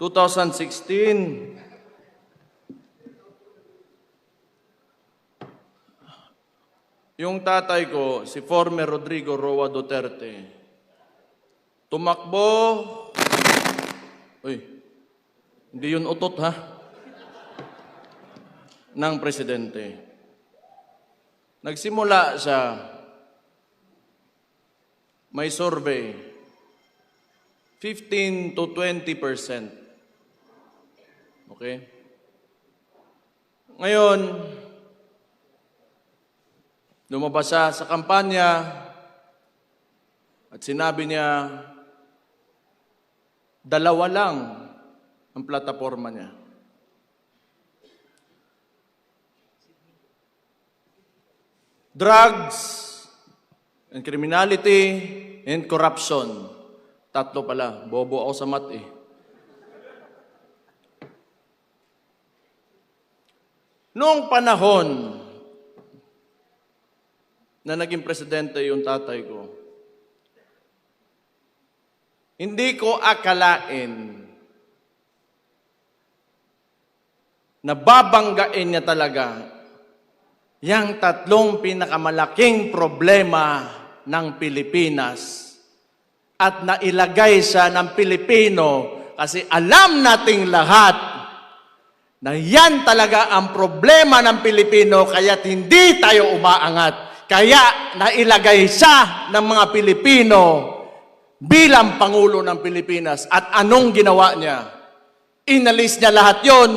2016, yung tatay ko, si former Rodrigo Roa Duterte, tumakbo, hindi yun utot ha, ng presidente. Nagsimula siya, may survey, 15 to 20%. Okay? Ngayon, lumabas siya sa kampanya at sinabi niya, dalawa lang ang plataforma niya. Drugs and criminality and corruption. Tatlo pala. Bobo ako sa mat eh. Noong panahon na naging presidente yung tatay ko, hindi ko akalain na babanggain niya talaga yang tatlong pinakamalaking problema ng Pilipinas at nailagay siya ng Pilipino kasi alam nating lahat na yan talaga ang problema ng Pilipino kaya't hindi tayo umaangat. Kaya nailagay siya ng mga Pilipino bilang Pangulo ng Pilipinas. At anong ginawa niya? Inalis niya lahat yon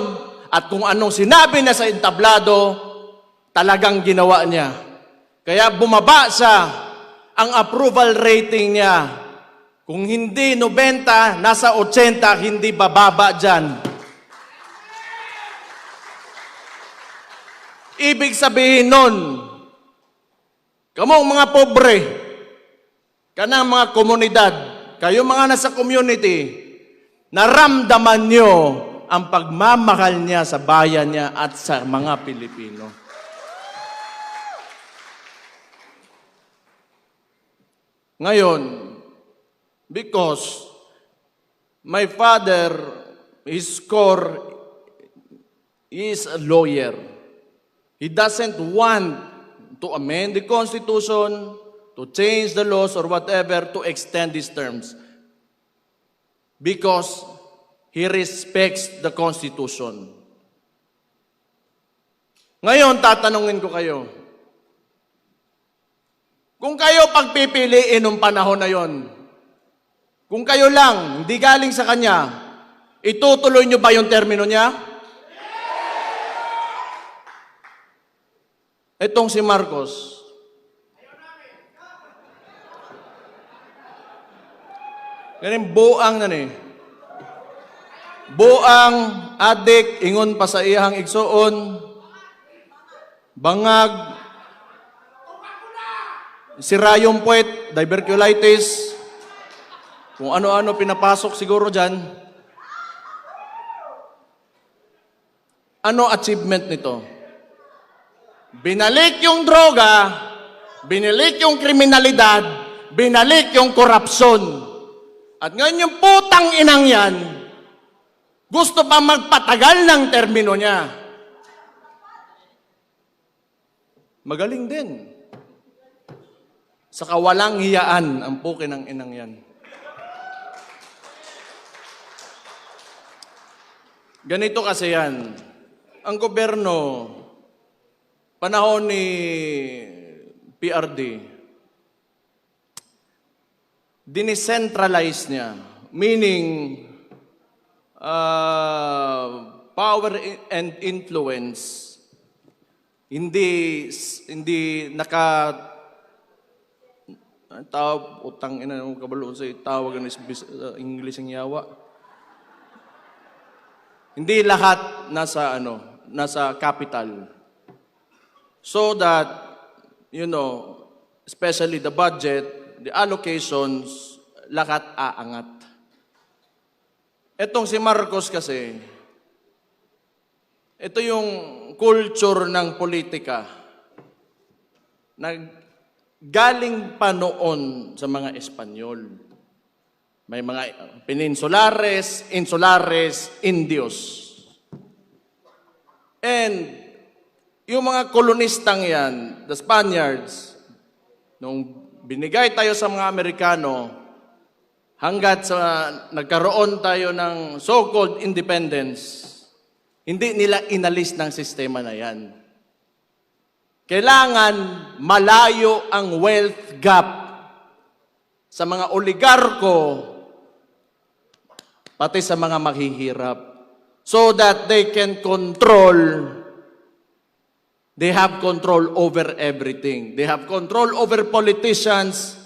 at kung anong sinabi na sa entablado, talagang ginawa niya. Kaya bumaba siya ang approval rating niya. Kung hindi 90, nasa 80, hindi bababa dyan. Ibig sabihin nun, kamong mga pobre, kanang mga komunidad, kayo mga nasa community, naramdaman nyo ang pagmamahal niya sa bayan niya at sa mga Pilipino. Ngayon, because my father, his core is a lawyer. He doesn't want to amend the Constitution, to change the laws or whatever to extend these terms. Because he respects the Constitution. Ngayon, tatanungin ko kayo. Kung kayo pagpipiliin ng panahon na yon, kung kayo lang, hindi galing sa kanya, itutuloy nyo ba yung termino niya? Itong si Marcos, ganing buang na ni. Buang, adik, ingon pa sa iyang igsuon, bangag, sirayong puwet, diverculitis, kung ano-ano pinapasok siguro dyan. Ano achievement nito? Binalik yung droga, binalik yung kriminalidad, binalik yung korupsyon. At ngayon yung putang inang yan, gusto pa magpatagal ng termino niya. Magaling din. Sa kawalang hiyaan ang puke ng inang yan. Ganito kasi yan. Ang gobyerno, panahon ni PRD, dinicentralize niya. Meaning, power and influence, hindi tawag, utang ina ng kabalo sa tawag ng English ang yawa. Hindi lahat nasa capital. So that, especially the budget, the allocations, lahat aangat. Etong si Marcos kasi, ito yung culture ng politika. galing pa noon sa mga Espanyol. May mga Peninsulares, Insulares, Indios. And yung mga kolonistang yan, the Spaniards, nung binigay tayo sa mga Amerikano, hanggat sa nagkaroon tayo ng so-called independence, hindi nila inalis ng sistema na yan. Kailangan malayo ang wealth gap sa mga oligarko, pati sa mga maghihirap, so that they can they have control over everything. They have control over politicians,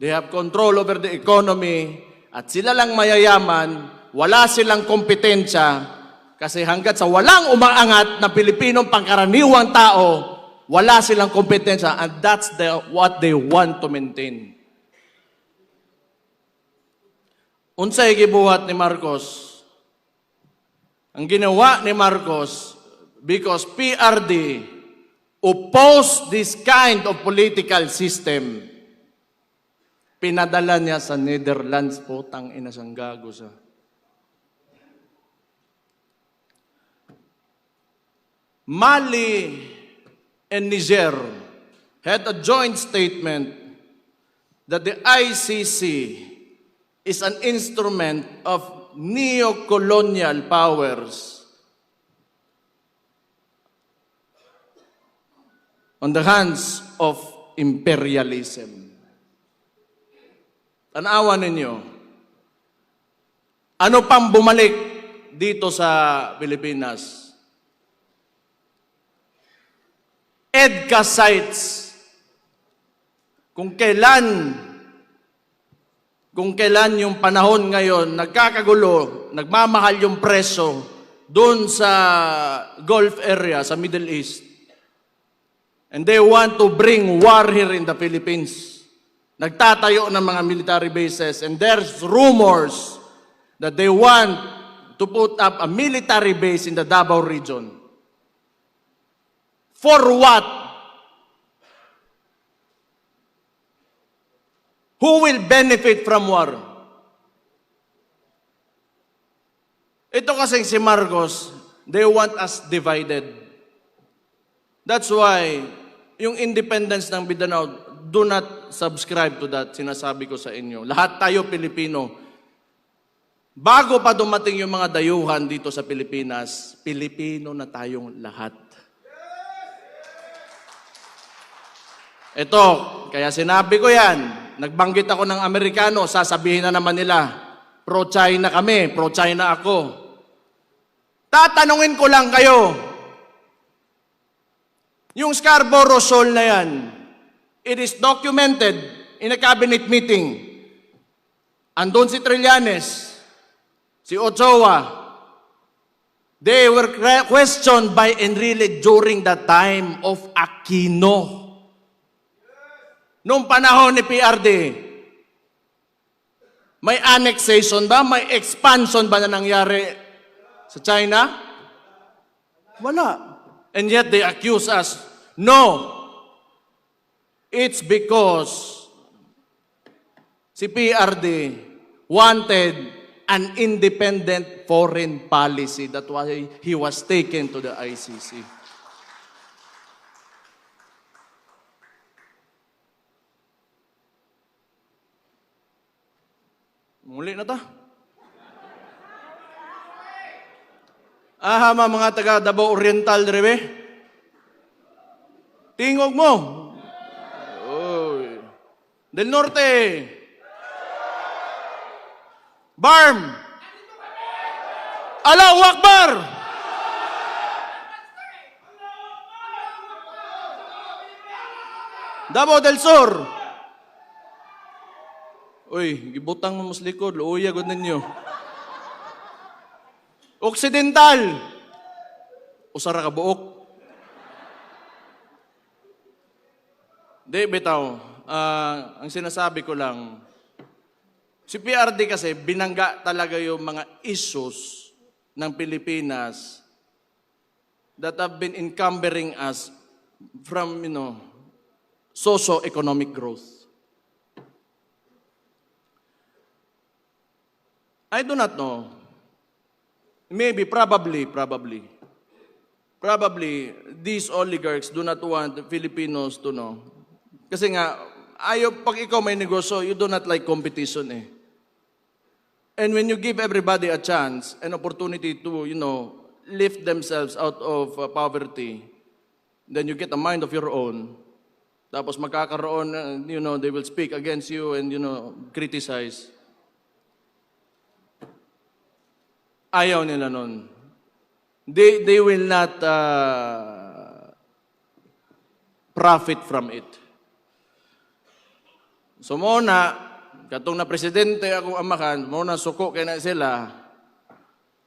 they have control over the economy, at sila lang mayayaman, wala silang kompetensya, kasi hanggat sa walang umaangat na Pilipinong pangkaraniwang tao, wala silang kompetensya, and that's what they want to maintain. Unsay gibuhat ni Marcos? Ang ginawa ni Marcos, because PRD opposed this kind of political system, pinadala niya sa Netherlands, putang ina siyang gago sa. Mali and Niger had a joint statement that the ICC is an instrument of neo-colonial powers on the hands of imperialism. Tanawan ninyo, ano pang bumalik dito sa Pilipinas? EDCA sites. Kung kailan yung panahon ngayon, nagkakagulo, nagmamahal yung preso doon sa Gulf area, sa Middle East. And they want to bring war here in the Philippines. Nagtatayo ng mga military bases, and there's rumors that they want to put up a military base in the Davao region. For what? Who will benefit from war? Ito kasing si Marcos, they want us divided. That's why, yung independence ng Mindanao, do not subscribe to that, sinasabi ko sa inyo. Lahat tayo Pilipino. Bago pa dumating yung mga dayuhan dito sa Pilipinas, Pilipino na tayong lahat. Ito, kaya sinabi ko yan, nagbanggit ako ng Amerikano, sasabihin na naman nila, pro-China kami, pro-China ako. Tatanungin ko lang kayo, yung Scarborough Shoal na yan, it is documented in a cabinet meeting. Andun si Trillanes, si Ochoa. They were questioned by Enrile during the time of Aquino. Noong panahon ni PRD, may annexation ba? May expansion ba na nangyari sa China? Wala. And yet they accuse us. No. It's because si PRD wanted an independent foreign policy. That's why he was taken to the ICC. Muli na ta. Mga taga Davao Oriental drebe. Tingog mo. Oy. Del Norte. Barm. Allahu Akbar. Davao del Sur. Uy, gibutang mo mas likod, luuya gud ninyo. Occidental. Usara ka buok. Di, bitaw. Ang sinasabi ko lang, si PRD kasi binangga talaga yung mga issues ng Pilipinas that have been encumbering us from, socio-economic growth. I do not know. Maybe, probably, these oligarchs do not want Filipinos to know. Kasi nga, pag ikaw may negosyo, you do not like competition eh. And when you give everybody a chance, an opportunity to, lift themselves out of poverty, then you get a mind of your own. Tapos magkakaroon, they will speak against you and, criticize. Ayaw nila nun. They will not profit from it. So muna, katong na presidente akong amakan, muna suko kay na sila,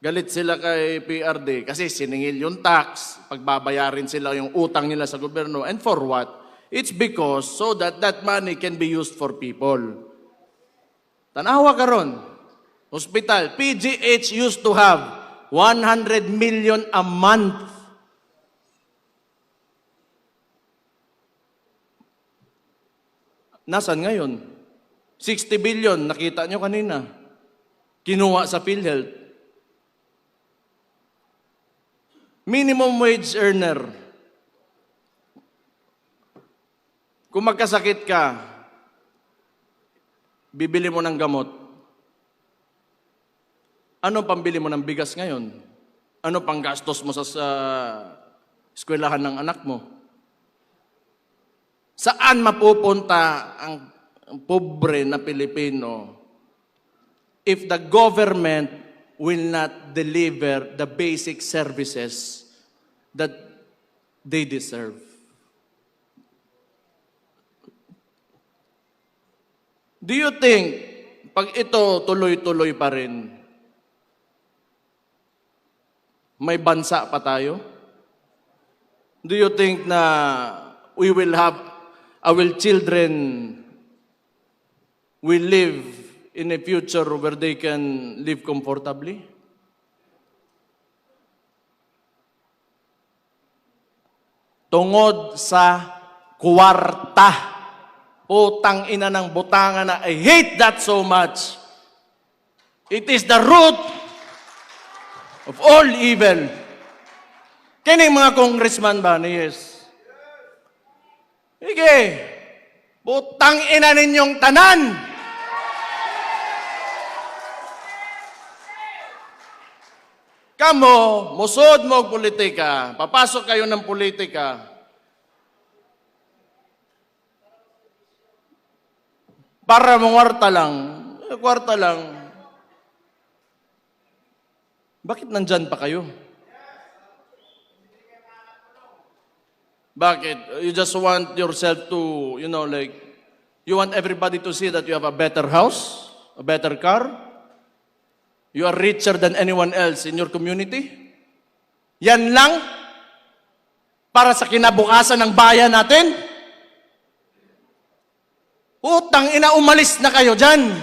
galit sila kay PRD kasi siningil yung tax, pagbabayarin sila yung utang nila sa gobyerno. And for what? It's because so that money can be used for people. Tanawa karon. Hospital, PGH used to have 100 million a month. Nasaan ngayon? 60 billion, nakita nyo kanina. Kinuha sa PhilHealth. Minimum wage earner. Kung magkasakit ka, bibili mo ng gamot. Ano pambili mo ng bigas ngayon? Ano pang gastos mo sa eskwelahan ng anak mo? Saan mapupunta ang pobre na Pilipino if the government will not deliver the basic services that they deserve? Do you think, pag ito tuloy-tuloy pa rin, may bansa pa tayo? Do you think na we will have, our children will live in a future where they can live comfortably? Tungod sa kwarta. Putang ina ng butangan na, I hate that so much. It is the root of all evil. Kining mga congressman ba ni Yes? Sige. Putang ina ninyong tanan. Kamo, musod mo og politika. Papasok kayo ng politika. Para mong kwarta lang. Bakit nandyan pa kayo? Bakit? You just want yourself to, you want everybody to see that you have a better house, a better car, you are richer than anyone else in your community? Yan lang? Para sa kinabukasan ng bayan natin? Utang ina, umalis na kayo dyan.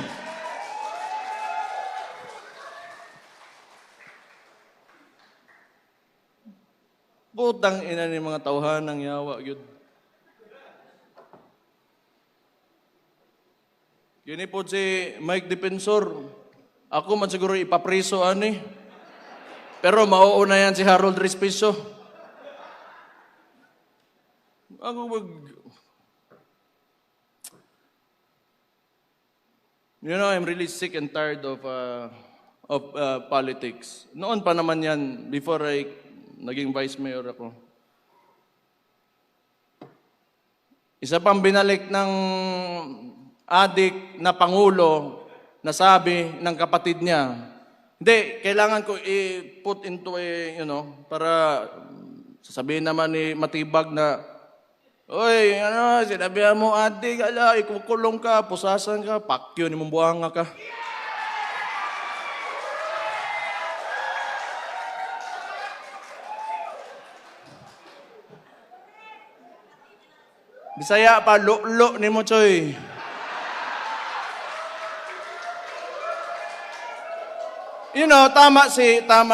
Putang ina ni mga tauhan ng yawa, yun. Kini po si Mike Defensor. Ako man siguro ipapriso, ani. Pero mauuna yan si Harold Respicio. I'm really sick and tired of politics. Noon pa naman yan, before naging vice mayor ako. Isa pang binalik ng adik na pangulo na sabi ng kapatid niya, hindi, kailangan ko i-put into para sasabihin naman ni Matibag na, oy, sinabihan mo adik, ikukulong ka, pusasan ka, pakyo ni mong buhanga ka. Bisaya pa, lo ni mo, choy. Tama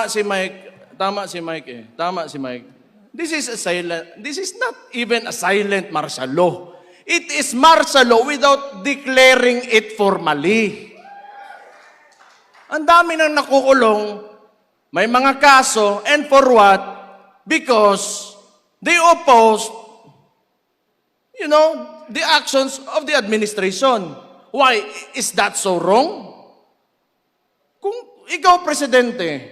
si Mike. This is not even a silent martial law. It is martial law without declaring it formally. Ang dami nang nakukulong, may mga kaso, and for what? Because they opposed, the actions of the administration. Why? Is that so wrong? Kung ikaw, Presidente,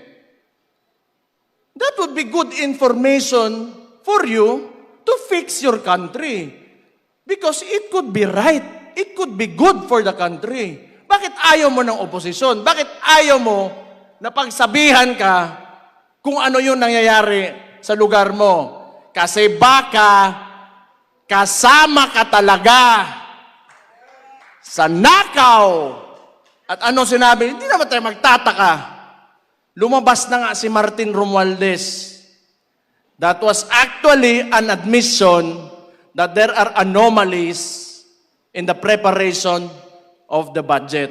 that would be good information for you to fix your country. Because it could be right. It could be good for the country. Bakit ayaw mo ng oposisyon? Bakit ayaw mo na pagsabihan ka kung ano yung nangyayari sa lugar mo? Kasi baka kasama ka talaga sa nakaw. At ano sinabi? Hindi naman tayo magtataka. Lumabas na nga si Martin Romualdez. That was actually an admission that there are anomalies in the preparation of the budget.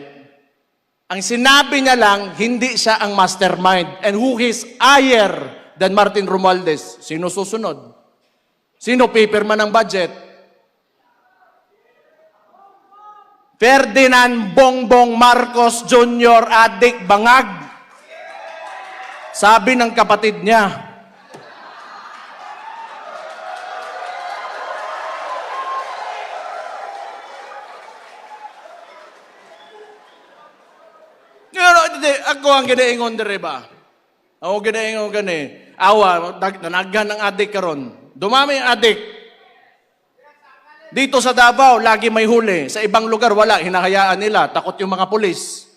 Ang sinabi niya lang, hindi siya ang mastermind. And who is higher than Martin Romualdez? Sino susunod? Sino paperman ng budget? Ferdinand Bongbong Marcos Jr. Adik Bangag. Sabi ng kapatid niya, ako ang ginaingon dire ba? Ako ginaingon gani. Awa, nanaghan ng adik karon. Dumami ang adik. Dito sa Davao, lagi may huli. Sa ibang lugar, wala. Hinahayaan nila. Takot yung mga pulis.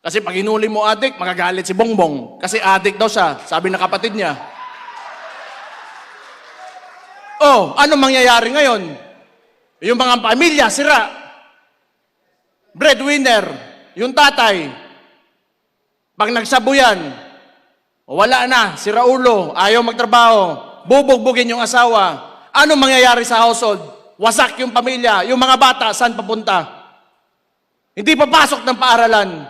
Kasi pag hinuli mo adik, magagalit si Bongbong. Kasi adik daw siya. Sabi ng kapatid niya. Oh, ano mangyayari ngayon? Yung mga pamilya, sira. Breadwinner, yung tatay. Pag nagsabu yan, wala na, sira ulo, ayaw magtrabaho, bubugbugin yung asawa. Ano mangyayari sa household? Wasak yung pamilya, yung mga bata, saan papunta? Hindi papasok ng paaralan.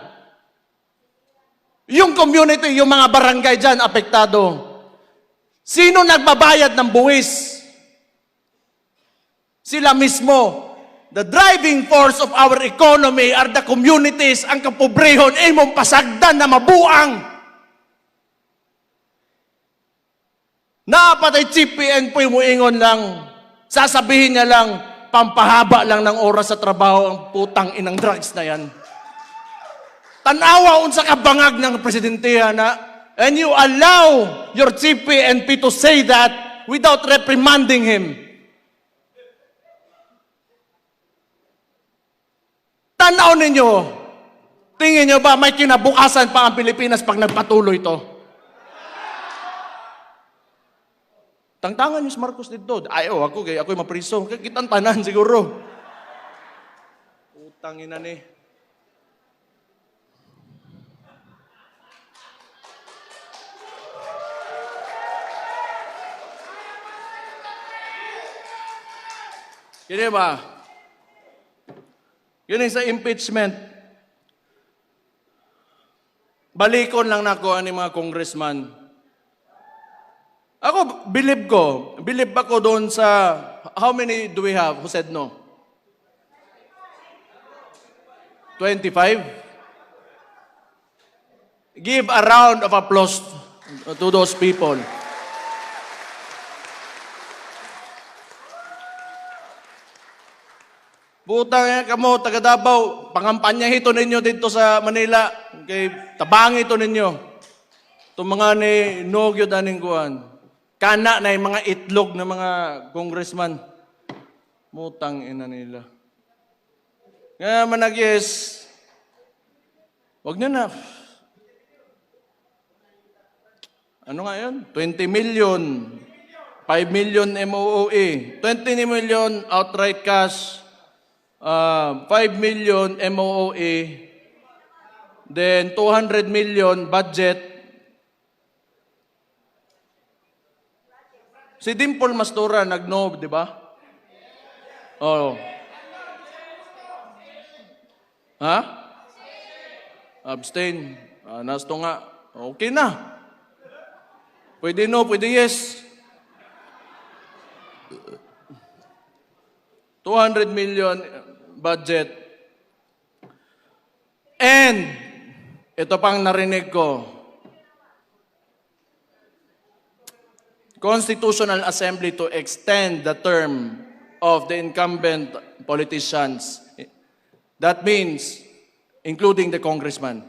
Yung community, yung mga barangay dyan, apektado. Sino nagbabayad ng buwis? Sila mismo. The driving force of our economy are the communities, ang kapobrehon, mong pasagdan na mabuang. Napatay Chief PNP mo ingon lang, sasabihin niya lang, pampahaba lang ng oras sa trabaho ang putang inang drugs na yan. Tanawa unsa ka bangag ng presidentiya na, and you allow your Chief PNP to say that without reprimanding him. Tanaw ninyo, tingin nyo ba may kinabukasan pa ang Pilipinas pag nagpatuloy ito? Tangtangan niyo si Marcos dito. Ay, ako'y mapriso. Kitang tanan siguro. Utang ina ni. Kini ba? Yun sa impeachment. Balikon lang nako ani mga congressman. Ako, believe ako doon sa, how many do we have who said no? 25? Give a round of applause to those people. Butang yan kamo, taga Davao, pangampanya ito ninyo dito sa Manila. Kay tabang ito ninyo. Itong mga ni Nogyo daning kuhan. Kana na yung mga itlog ng mga congressman. Mutang ina nila. Kaya managis, wag nyo na. Ano nga yun? 20 million. 5 million MOOE. 20 million outright cash. 5 million MOOE, then 200 million budget. Si Dimple Mastura nag-no, di ba? Oh. Ha? Abstain. Nasto nga. Okay na. Pwede no, pwede yes. 200 million budget. And, ito pang narinig ko, Constitutional Assembly to extend the term of the incumbent politicians. That means, including the congressman.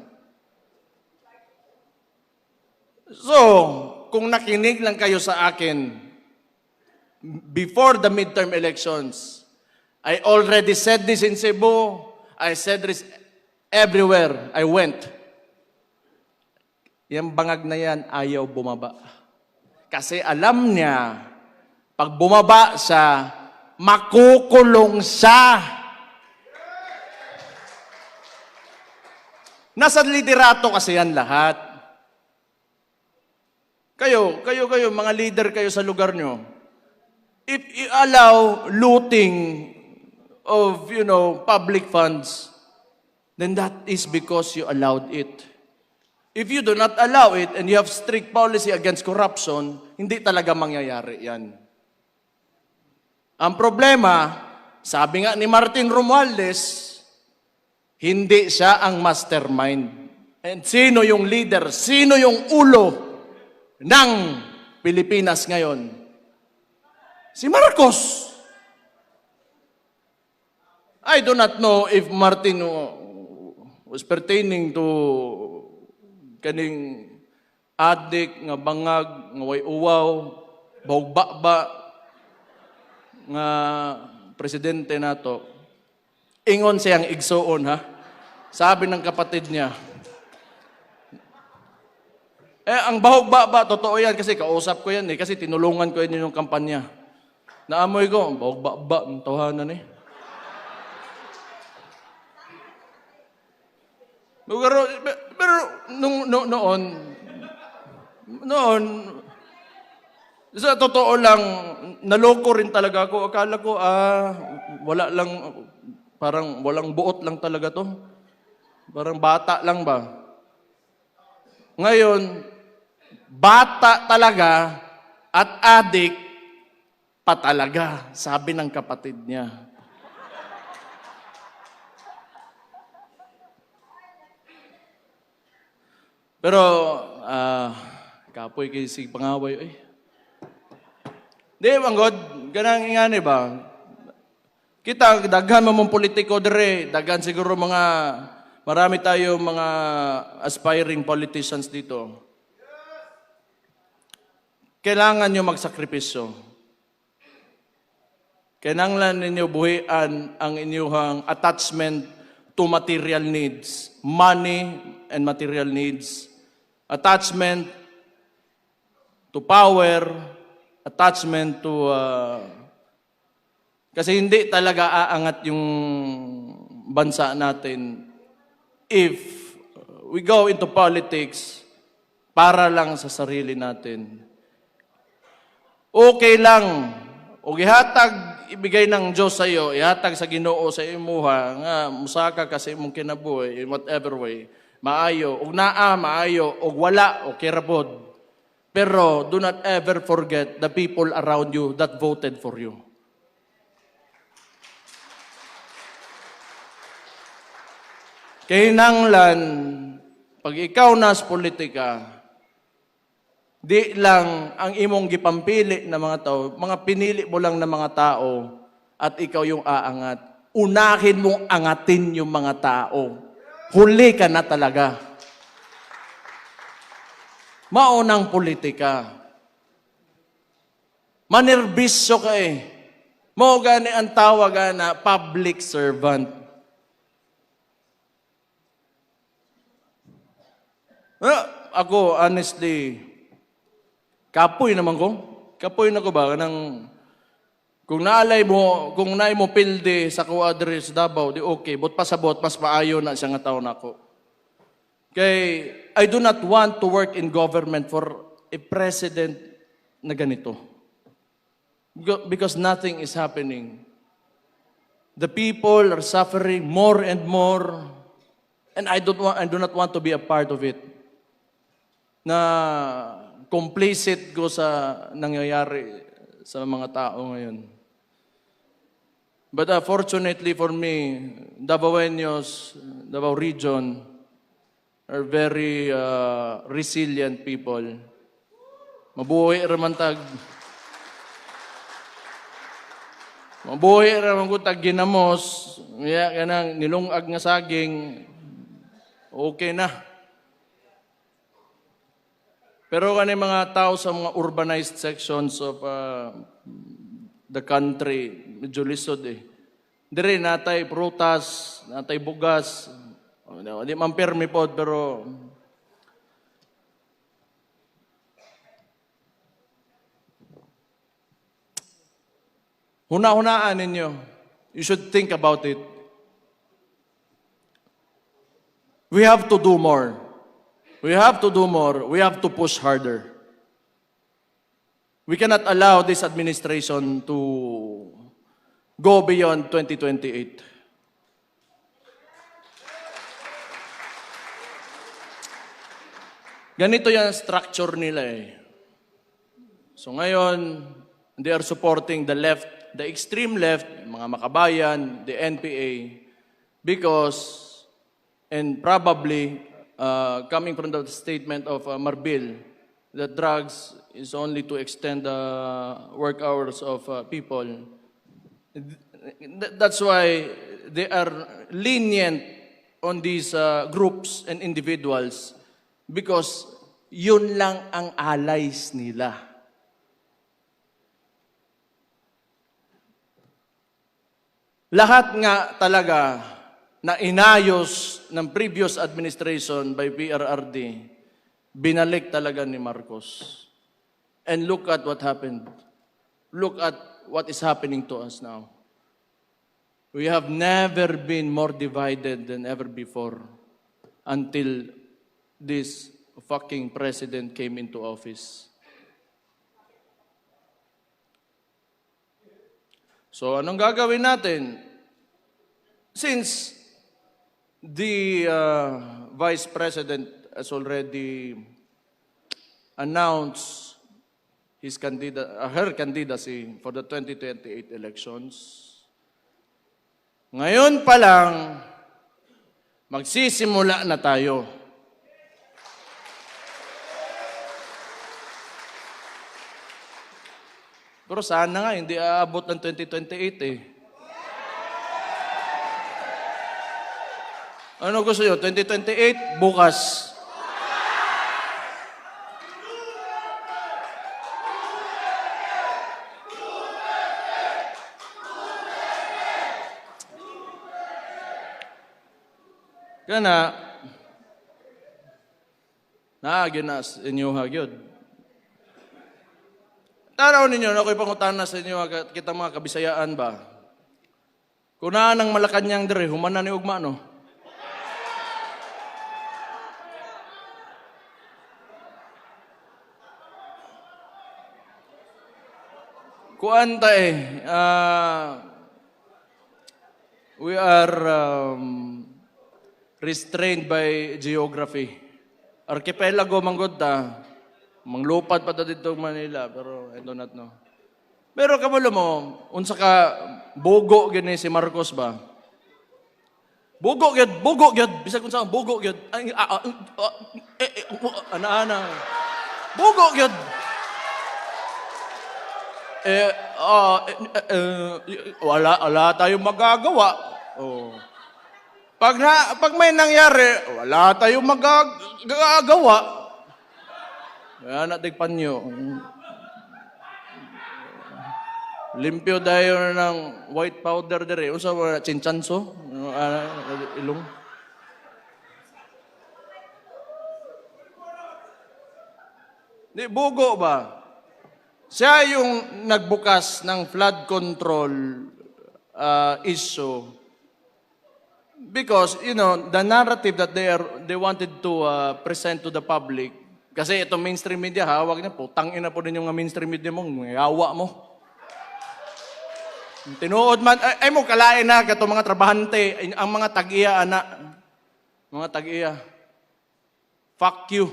So, kung nakinig lang kayo sa akin, before the midterm elections, I already said this in Cebu, I said this everywhere I went. Yung bangag na yan, ayaw bumaba. Kasi alam niya, pag bumaba siya, makukulong siya. Nasa liderato kasi yan lahat. Kayo, mga leader kayo sa lugar nyo. If you allow looting of, public funds, then that is because you allowed it. If you do not allow it and you have strict policy against corruption, hindi talaga mangyayari yan. Ang problema, sabi nga ni Martin Romualdez, hindi siya ang mastermind. And sino yung leader? Sino yung ulo ng Pilipinas ngayon? Si Marcos. I do not know if Martin was pertaining to kaning adik nga bangag nga way uwaw bawba nga presidente nato. Ingon siyang igsuon ha. Sabi ng kapatid niya. Ang bahog-ba, totoo yan kasi kausap ko yan kasi tinulungan ko yun yung kampanya. Naamoy ko, bahog-ba, ang tawanan Pero noon, sa totoo lang, naloko rin talaga ako. Akala ko, wala lang, parang walang buot lang talaga to. Parang bata lang ba? Ngayon, bata talaga at adik pa talaga, sabi ng kapatid niya. Pero, kapoy kay si pangaway, Di, manggod, ganang ingani ba? Kita, daghan mo mong politiko dire, daghan siguro marami tayo mga aspiring politicians dito. Kailangan nyo magsakripisyo. Kailangan ninyo buhian ang inyong attachment to material needs, money and material needs, attachment to power, attachment to... kasi hindi talaga aangat yung bansa natin if we go into politics para lang sa sarili natin. Okay lang. O ihatag, ibigay ng Diyos sa iyo, ihatag sa Ginoo sa imuha, nga musaka kasi imong kinabuhi, in whatever way, maayo, og naa, maayo, og wala, o kirabod. Pero do not ever forget the people around you that voted for you. Kinahanglan, pag ikaw nas politika, di lang ang imong gipampili na mga tao, mga pinili mo lang na mga tao at ikaw yung aangat. Unahin mong angatin yung mga tao. Huli ka na talaga. Maunang politika. Manerbisyo ka Mao gani ang tawag na public servant. Ako, honestly, kapoy naman ko. Kapoy na ko ba? Kung naalay mo, kung naay mo pilde sa kuadre sa Davao, di okay. But pasabot, mas maayo na siya nga taon ako. Kay, I do not want to work in government for a president na ganito. Because nothing is happening. The people are suffering more and more. And I do not want to be a part of it. Na complicit ko sa nangyayari sa mga tao ngayon. But fortunately for me, Davaoenos, Davao region, are very resilient people. Mabuhay raman tag. Mabuhay raman ko tag ginamos. Kanang nilungag nga saging. Okay na. Pero kani mga tao sa mga urbanized sections of the country, medyo lisod eh. Dire natay prutas, natay bugas. Di man permi pod pero huna-hunaan ninyo. You should think about it. We have to do more. We have to do more. We have to push harder. We cannot allow this administration to go beyond 2028. Ganito yung structure nila eh. So ngayon, they are supporting the left, the extreme left, mga makabayan, the NPA, because, and probably, coming from the statement of Marbil, that drugs is only to extend the work hours of people. That's why they are lenient on these groups and individuals because yun lang ang allies nila. Lahat nga talaga na inayos ng previous administration by PRRD, binalik talaga ni Marcos. And look at what happened. Look at what is happening to us now. We have never been more divided than ever before until this fucking president came into office. So anong gagawin natin? Since the Vice President has already announced her candidacy for the 2028 elections, ngayon pa lang, magsisimula na tayo. Pero sana nga, hindi aabot ng 2028 eh. Ano gusto nyo? 2028? Bukas. Kana, ginas inyo hagyod. Tanaw ninyo, ako'y pangutana sa inyo, kita mga Kabisayaan ba? Kung naan ang Malacanang dire, humana ni ugma, no? Kuanta we are restrained by geography. Archipelago manggod ta. Manglupad pa ta dito Manila, pero I do not know. Pero kamulo mo, unsa ka bugo gani si Marcos ba? Bugo gyud, bisag unsa bugo gyud. Ana. Bugo gyud. Wala tayong magagawa. Oh. Pag may nangyari, wala tayong magagawa. Kaya natigpan nyo. Limpyo tayo ng white powder dire. Unsa wala chinchanso? Ilong. Di bugo ba? Siya yung nagbukas ng flood control issue because, you know, the narrative that they wanted to present to the public, kasi itong mainstream media, hawag niya po, tangin na po din yung mainstream media mo, yawa mo. Tinuod man, ay mo, kalain na, kato mga trabahante, ang mga tag-iya, anak, mga tag-iya, fuck you.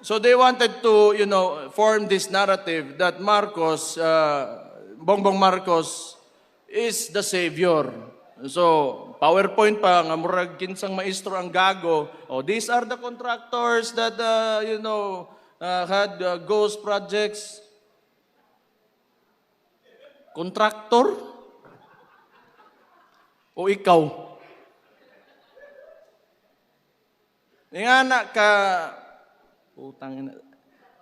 So they wanted to, form this narrative that Marcos, Bongbong Marcos, is the savior. So, PowerPoint pa, nga murag kinsang maestro ang gago. Oh, these are the contractors that, had ghost projects. Contractor? O ikaw? Nga na ka, utang ina,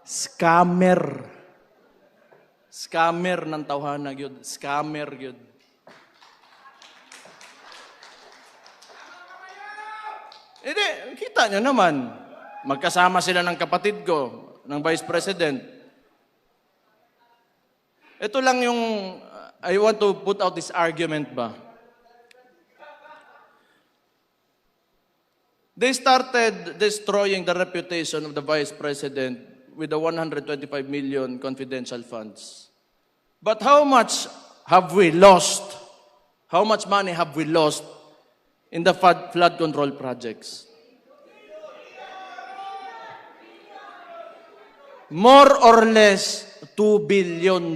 scammer. Scammer ng tawhana gyud, scammer gyud. Hindi, kita nyo naman. Magkasama sila ng kapatid ko, ng Vice President. Ito lang yung, I want to put out this argument ba. They started destroying the reputation of the Vice President with the 125 million confidential funds. But how much have we lost? How much money have we lost in the flood control projects? More or less $2 billion.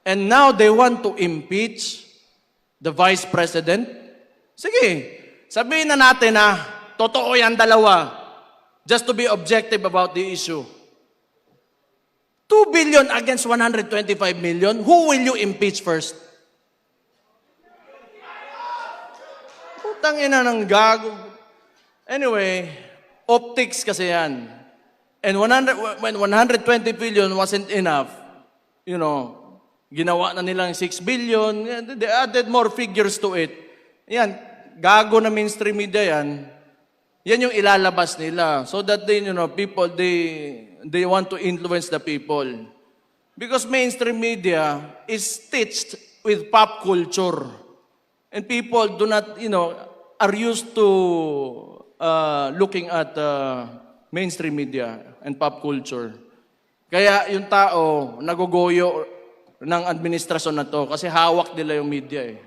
And now they want to impeach the Vice President? Sige, sabihin na natin na totoo yan dalawa. Just to be objective about the issue. 2 billion against 125 million, who will you impeach first? Putang ina ng gago. Anyway, optics kasi yan. And when 120 billion wasn't enough, ginawa na nilang 6 billion, they added more figures to it. Yan, gago na mainstream media yan. Yan yung ilalabas nila. So that people, they want to influence the people. Because mainstream media is stitched with pop culture. And people do not, are used to looking at mainstream media and pop culture. Kaya yung tao, nagugoyo ng administrasyon na to kasi hawak nila yung media eh.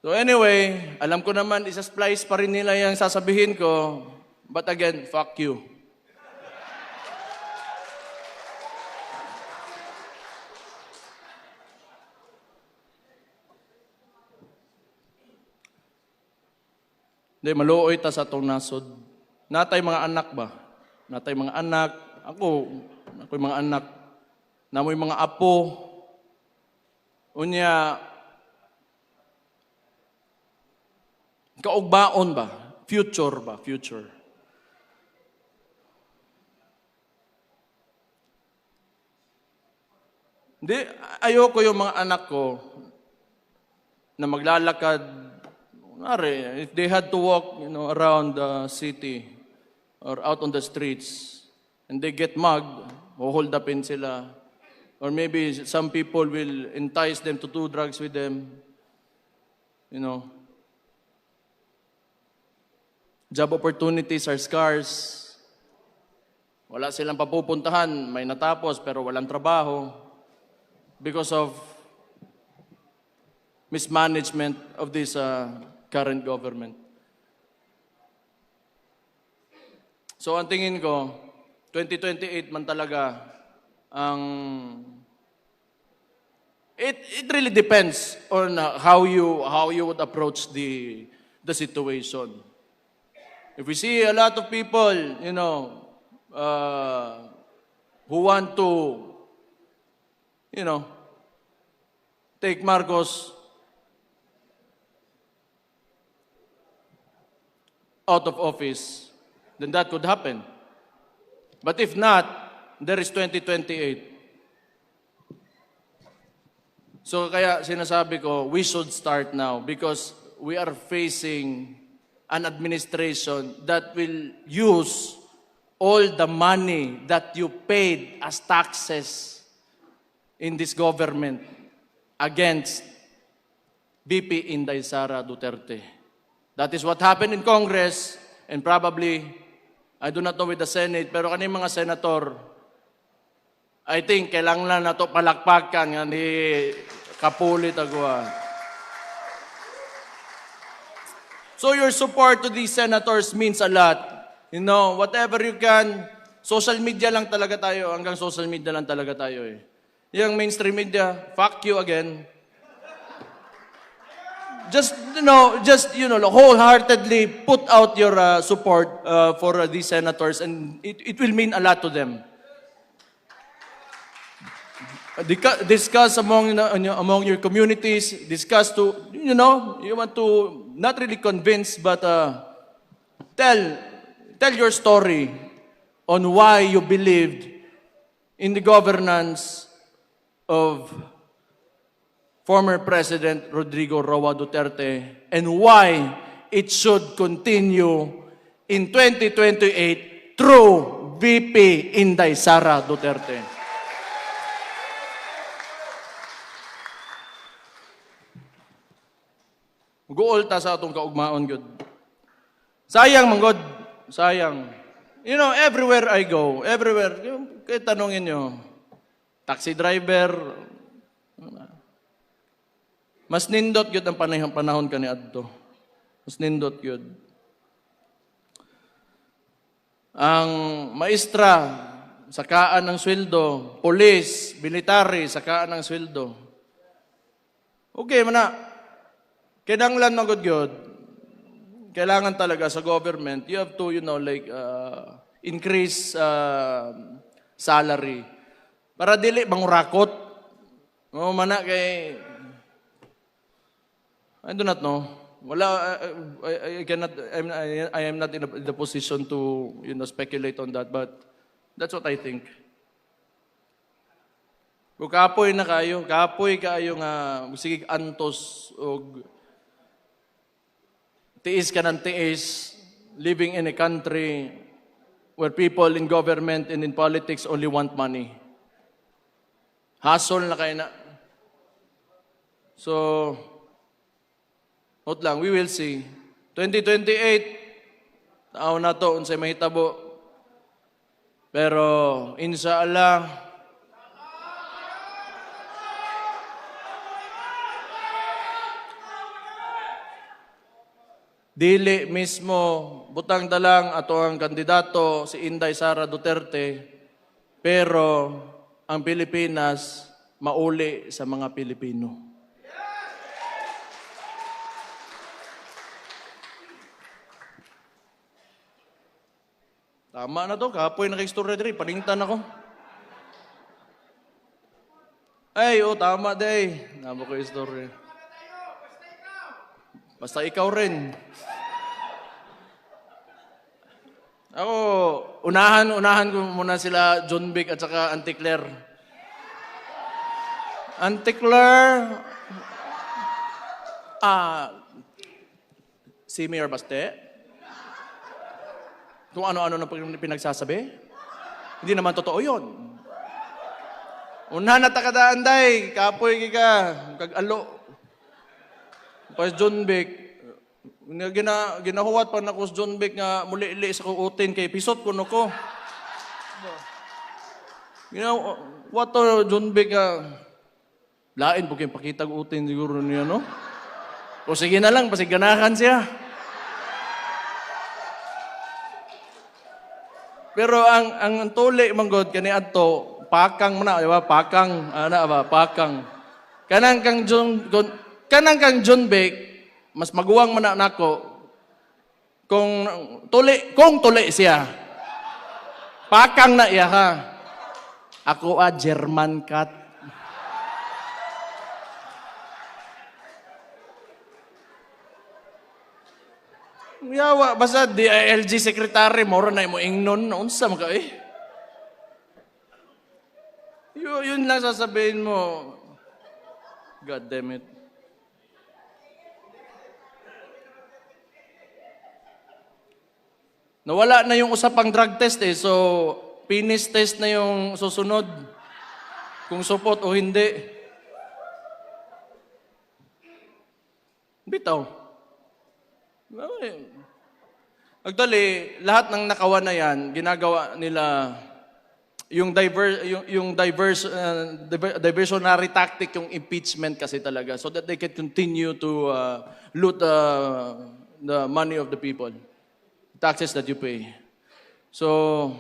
So anyway, alam ko naman, isa-splice pa rin nila yung sasabihin ko. But again, fuck you. Hindi, maluoy ta sa itong nasod. Natay mga anak ba? Natay mga anak. Ako'y mga anak. Namoy mga apo. Unya, kaugbaon ba? Future ba? Future. Hindi, ayoko yung mga anak ko na maglalakad. If they had to walk, around the city or out on the streets and they get mugged, hold upin sila. Or maybe some people will entice them to do drugs with them. Job opportunities are scarce. Wala silang papupuntahan. May natapos pero walang trabaho. Because of mismanagement of this current government. So ang tingin ko, 2028 man talaga ang... It really depends on how you would approach the situation. If we see a lot of people, who want to, take Marcos out of office, then that could happen. But if not, there is 2028. So kaya sinasabi ko, we should start now because we are facing an administration that will use all the money that you paid as taxes in this government against VP Inday Sara Duterte. That is what happened in Congress and probably, I do not know with the Senate, pero kaning mga senator, I think kailangan na to palakpakan nga ni Kapulit agwa. So So your support to these senators means a lot. You know, whatever you can, social media lang talaga tayo, hanggang social media lang talaga tayo eh. Yung mainstream media, fuck you again. Just wholeheartedly put out your support for these senators, and it will mean a lot to them. Discuss among your communities. Discuss to you want to not really convince, but tell your story on why you believed in the governance of former President Rodrigo Roa Duterte, and why it should continue in 2028 through VP Inday Sara Duterte. Guolta sa atong kaugmaon, good. Sayang, manggod. Sayang. You know, everywhere I go, kaya tanongin nyo, taxi driver, mas nindot yun ang panahon ka ni Adto. Mas nindot yun. Ang maestra, sakaan ng sweldo. Police, military, sakaan ng sweldo. Okay, mana. Kinanglan magod-god. Kailangan talaga sa government, you have to, increase salary. Para dili mangurakot. Mana kay I do not know. Wala, I am not in the position to, speculate on that, but that's what I think. Kung kapoy kayo nga, sige antos, o tiis ka ng tiis, living in a country where people in government and in politics only want money. Hustle na kayo na. So, hot lang, we will see. 2028, tao na to, unsay mahitabo. Pero, inshallah, dili mismo, butang dalang ato ang kandidato, si Inday Sara Duterte, pero ang Pilipinas, mauli sa mga Pilipino. Tama na to, kapoy na kay istorya diri, paningtan ako. Ay, tama day. Namo ko istorya. Basta ikaw rin. Ako, unahan ko muna sila John Vic at saka Auntie Claire. Auntie Claire, si Mayor Baste, kung ano-ano na pinagsasabi. Hindi naman totoo yun. Una na takadaan day, kapoy ka, kag-alo. Pas John Vic, ginahuwat pa na ko sa John Vic nga muli-ili sa kuutin kay pisot ko no ko. What to John Vic lain po kayong pakitag utin siguro niya, no? O sige na lang, pasiganakan siya. Pero ang tuli manggod kani adto pakang man na, pakang pakang. Kanang kang John Vic mas maguwang man nako kung tuli siya. Pakang na iya ha. Ako German cat. Yawa, basta DILG secretary, moro na mo ingnon, unsa man ka eh. Yun lang sasabihin mo. God damn it. Nawala na yung usapang drug test eh, so penis test na yung susunod. Kung supot o hindi. Bitaw. Actually, lahat ng nakawan na yan, ginagawa nila yung diversionary tactic, yung impeachment kasi talaga, so that they can continue to loot the money of the people, taxes that you pay. So,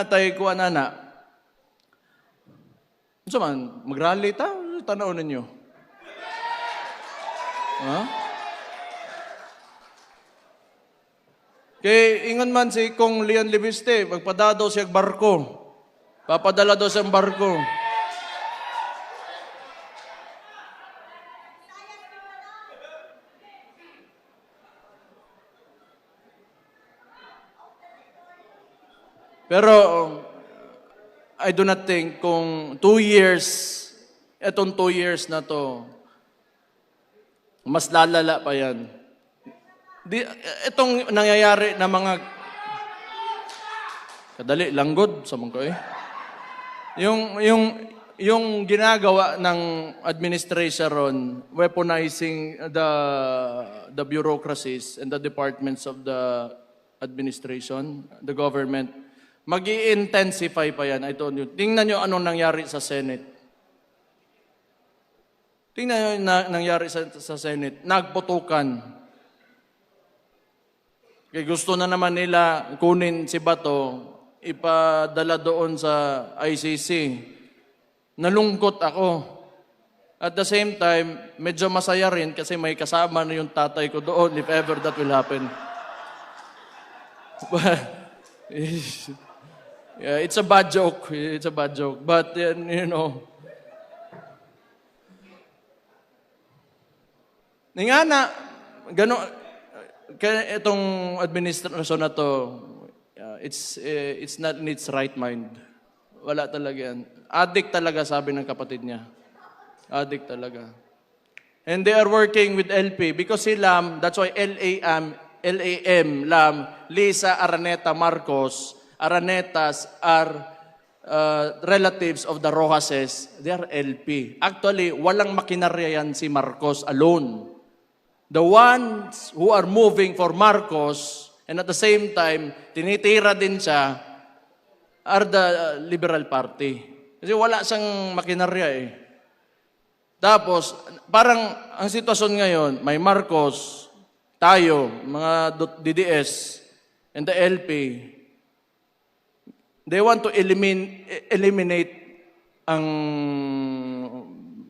tayo kuha na. So man, mag-rally ta? Tanaw ninyo. Ha? Kay ingon man si Kong Leon Libiste, magpadadaw siya barko. Papadala daw siyang barko. Pero I do not think kung 2 years, etong 2 years na to, mas lalala pa yan. Itong nangyayari na mga kadali, langgod sa mga eh. Yung ginagawa ng administration, weaponizing the bureaucracies and the departments of the administration, the government, mag-i-intensify pa yan. I told you. Tingnan nyo anong nangyari sa Senate. Tingnan nyo yung nangyari sa Senate. Nagputukan. Kaya gusto na naman nila kunin si Bato, ipadala doon sa ICC. Nalungkot ako. At the same time, medyo masaya rin kasi may kasama na yung tatay ko doon if ever that will happen. Yeah, it's a bad joke. It's a bad joke. But, you know, nga na, gano'n, kaya itong administrasyon na to, it's not in its right mind. Wala talaga yan. Addict talaga, sabi ng kapatid niya. Addict talaga. And they are working with LP because si Lam, that's why LAM, Lam, Lisa Araneta Marcos, Aranetas are relatives of the Rojases. They are LP. Actually, walang makinarya yan si Marcos alone. The ones who are moving for Marcos and at the same time, tinitira din siya, are the Liberal Party. Kasi wala siyang makinarya eh. Tapos, parang ang sitwasyon ngayon, may Marcos, tayo, mga DDS, and the LP, they want to eliminate ang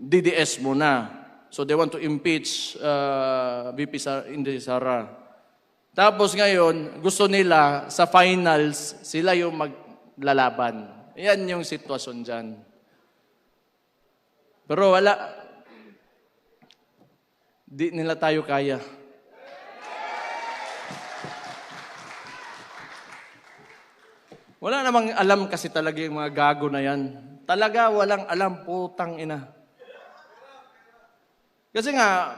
DDS muna. So they want to impeach VP Inday Sara. Tapos ngayon, gusto nila sa finals, sila yung maglalaban. Yan yung sitwasyon dyan. Pero wala. Di nila tayo kaya. Wala namang alam kasi talaga yung mga gago na yan. Talaga walang alam, putang ina. Kasi nga,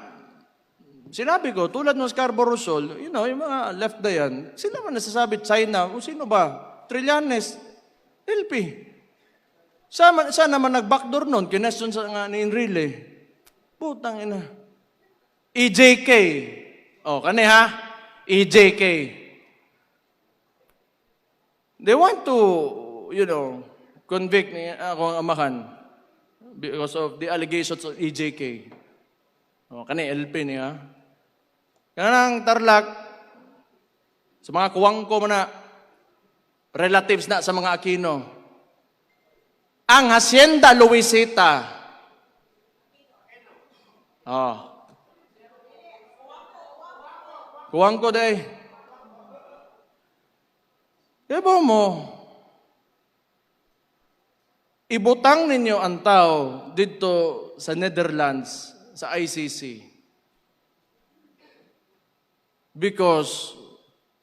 sinabi ko, tulad ng Scarborough Shoal, you know, yung mga left na yan, sila man nasasabi, China, o sino ba? Trillanes, LP. Saan naman nag-backdoor nun? Kinesyon sa nga ni Enrile. Putang ina. EJK. O, kani ha? EJK. They want to, you know, convict ni akong amahan because of the allegations of EJK. O, kani LP niya. Kanang Tarlac, sa mga kuwang ko na, relatives na sa mga Aquino. Ang Hacienda Luisita. Oh. Kuwang ko day. Diba mo, ibutang ninyo ang tao dito sa Netherlands, sa ICC. Because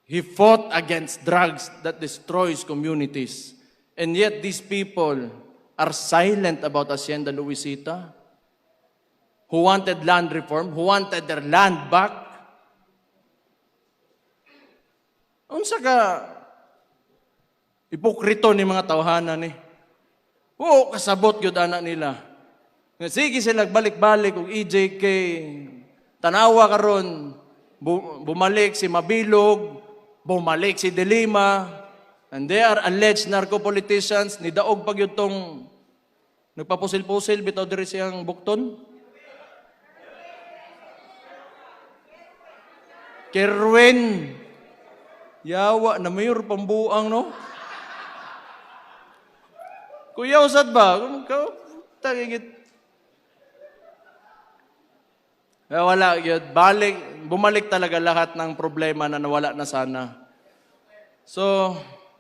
he fought against drugs that destroys communities. And yet these people are silent about Hacienda Luisita, who wanted land reform, who wanted their land back. Unsa ka ipokrito ni mga tawhanan eh. Oo, kasabot yun anak nila. Sige sila balik-balik kung EJK, tanawa karon, bumalik si Mabilog, bumalik si De Lima, and they are alleged narco-politicians, nidaog pag yun tong nagpapusil-pusil, bitaw diri siyang bukton. Kerwin. Yawa na mayor pambuang, no? Kuya, usad ba? Tagigit. Wala, yun. Bumalik talaga lahat ng problema na nawala na sana. So,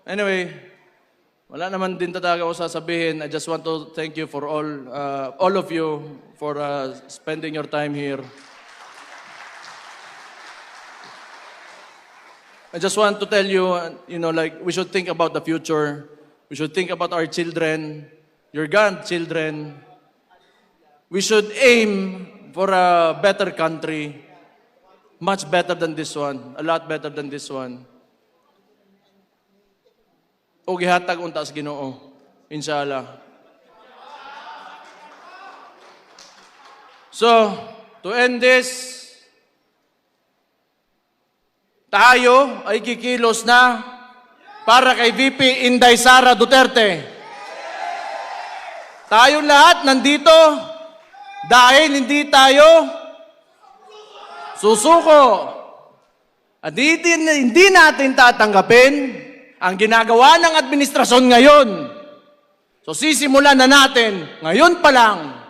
anyway, wala naman din talaga ako sasabihin. I just want to thank you for all of you for spending your time here. I just want to tell you, like, we should think about the future. We should think about our children, your grandchildren. We should aim for a better country, much better than this one, a lot better than this one. O gihatag unta sa Ginoo, inshallah. So, to end this, tayo ay kikilos na para kay VP Inday Sara Duterte. Tayong lahat nandito dahil hindi tayo susuko. At hindi natin tatanggapin ang ginagawa ng administrasyon ngayon. So sisimulan na natin ngayon pa lang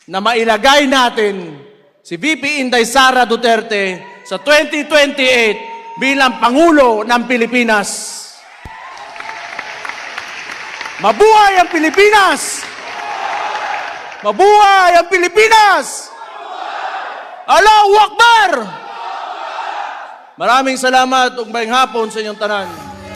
na mailagay natin si VP Inday Sara Duterte sa 2028 bilang Pangulo ng Pilipinas. Mabuhay ang Pilipinas! Mabuhay ang Pilipinas! Allahu Akbar! Maraming salamat ug maayong hapon sa inyong tanan.